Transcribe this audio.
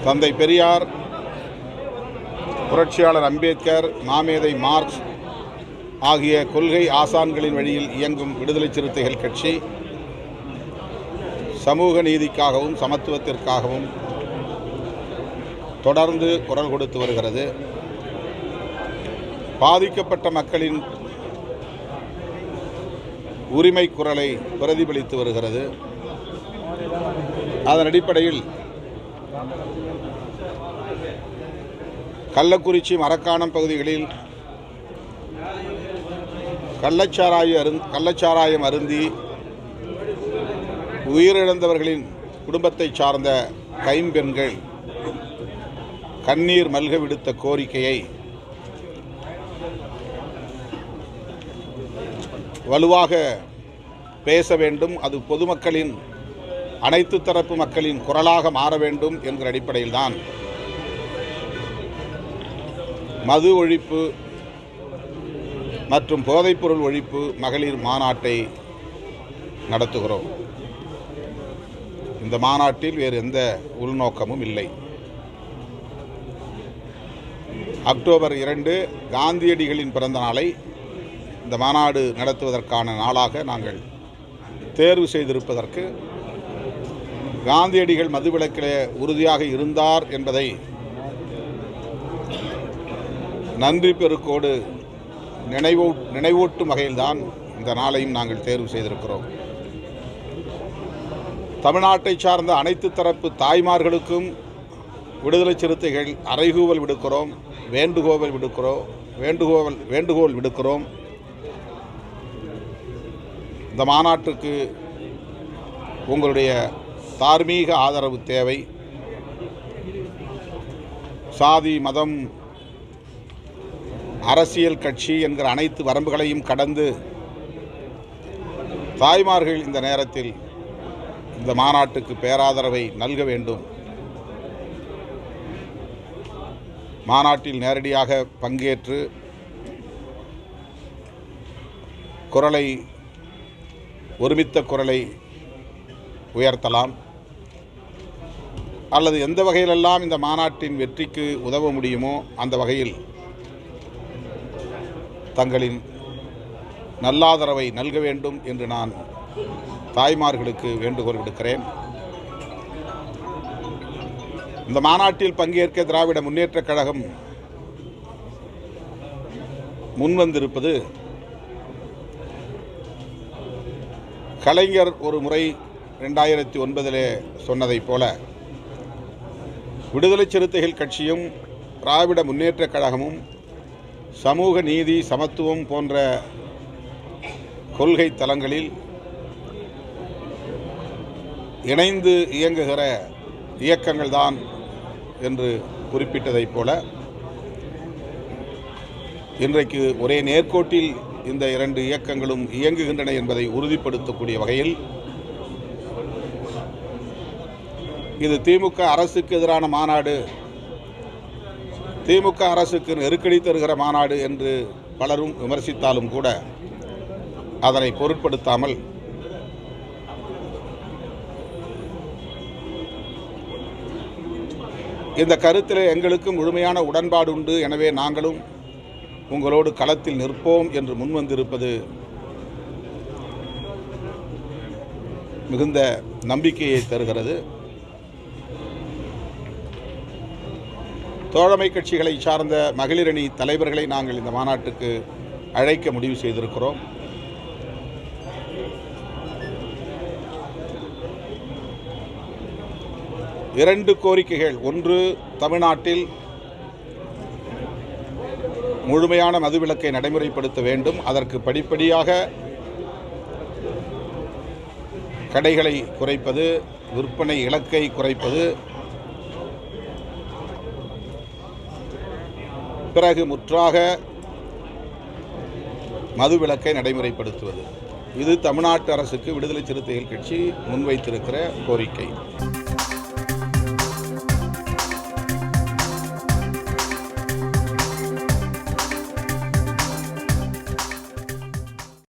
தந்தை பெரியார், புரட்சியாளர் அம்பேத்கர், மாமேதை மார்க்ஸ் ஆகிய கொள்கை ஆசான்களின் வழியில் இயங்கும் விடுதலை சிறுத்தைகள் கட்சி சமூக நீதிக்காகவும் சமத்துவத்திற்காகவும் தொடர்ந்து குரல் கொடுத்து வருகிறது. பாதிக்கப்பட்ட மக்களின் உரிமை குரலை பிரதிபலித்து வருகிறது. அதன் அடிப்படையில் கள்ளக்குறிச்சி, மரக்காணம் பகுதிகளில் கள்ளச்சாராயம் அருந்தி உயிரிழந்தவர்களின் குடும்பத்தை சார்ந்த கைம்பெண்கள் கண்ணீர் மல்க விடுத்த கோரிக்கையை வலுவாக பேச வேண்டும். அது பொதுமக்களின், அனைத்து தரப்பு மக்களின் குரலாக மாற வேண்டும் என்கிற அடிப்படையில்தான் மது ஒழிப்பு மற்றும் போதைப்பொருள் ஒழிப்பு மகளிர் மாநாட்டை நடத்துகிறோம். இந்த மாநாட்டில் வேறு எந்த உள்நோக்கமும் இல்லை. அக்டோபர் 2 காந்தியடிகளின் பிறந்த நாளை இந்த மாநாடு நடத்துவதற்கான நாளாக நாங்கள் தேர்வு செய்திருப்பதற்கு காந்தியடிகள் மதுவிலக்கிலே உறுதியாக இருந்தார் என்பதை நன்றி பெருக்கோடு நினைவூட்டும் வகையில்தான் இந்த நாளையும் நாங்கள் தேர்வு செய்திருக்கிறோம். தமிழ்நாட்டை சார்ந்த அனைத்து தரப்பு தாய்மார்களுக்கும் விடுதலை சிறுத்தைகள் அறைகூவல் விடுக்கிறோம், வேண்டுகோள் விடுக்கிறோம். இந்த மாநாட்டுக்கு உங்களுடைய தார்மீக ஆதரவு தேவை. சாதி, மதம், அரசியல் கட்சி என்கிற அனைத்து வரம்புகளையும் கடந்து தாய்மார்கள் இந்த நேரத்தில் இந்த மாநாட்டுக்கு பேராதரவை நல்க வேண்டும். மாநாட்டில் நேரடியாக பங்கேற்று ஒருமித்த குரலை உயர்த்தலாம். அல்லது எந்த வகையிலெல்லாம் இந்த மாநாட்டின் வெற்றிக்கு உதவ முடியுமோ அந்த வகையில் தங்களின் நல்லாதரவை நல்க வேண்டும் என்று நான் தாய்மார்களுக்கு வேண்டுகோள் விடுக்கிறேன். இந்த மாநாட்டில் பங்கேற்க திராவிட முன்னேற்றக் கழகம் முன்வந்திருப்பது கலைஞர் ஒரு முறை 2009 சொன்னதைப் போல விடுதலை சிறுத்தைகள் கட்சியும் திராவிட முன்னேற்றக் கழகமும் சமூக நீதி, சமத்துவம் போன்ற கொள்கை தளங்களில் இணைந்து இயங்குகிற இயக்கங்கள் தான் என்று குறிப்பிட்டதைப் போல இன்றைக்கு ஒரே நேர்கோட்டில் இந்த 2 இயக்கங்களும் இயங்குகின்றன என்பதை உறுதிப்படுத்தக்கூடிய வகையில் இது திமுக அரசுக்கு எதிரான மாநாடு, திமுக அரசுக்கு நெருக்கடி தருகிற மாநாடு என்று பலரும் விமர்சித்தாலும் கூட அதனை பொருட்படுத்தாமல் இந்த கருத்தில் எங்களுக்கு முழுமையான உடன்பாடு உண்டு, எனவே நாங்களும் உங்களோடு களத்தில் நிற்போம் என்று முன்வந்திருப்பது மிகுந்த நம்பிக்கையை தருகிறது. தோழமை கட்சிகளை சார்ந்த மகளிரணி தலைவர்களை நாங்கள் இந்த மாநாட்டுக்கு அழைக்க முடிவு செய்திருக்கிறோம். இரண்டு கோரிக்கைகள். ஒன்று, தமிழ்நாட்டில் முழுமையான மதுவிலக்கை நடைமுறைப்படுத்த வேண்டும். அதற்கு படிப்படியாக கடைகளை குறைப்பது, விற்பனை இலக்கை குறைப்பது, பிறகு முற்றாக மதுவிலக்கை நடைமுறைப்படுத்துவது. இது தமிழ்நாட்டு அரசுக்கு விடுதலை சிறுத்தைகள் கட்சி முன்வைத்திருக்கிற கோரிக்கை.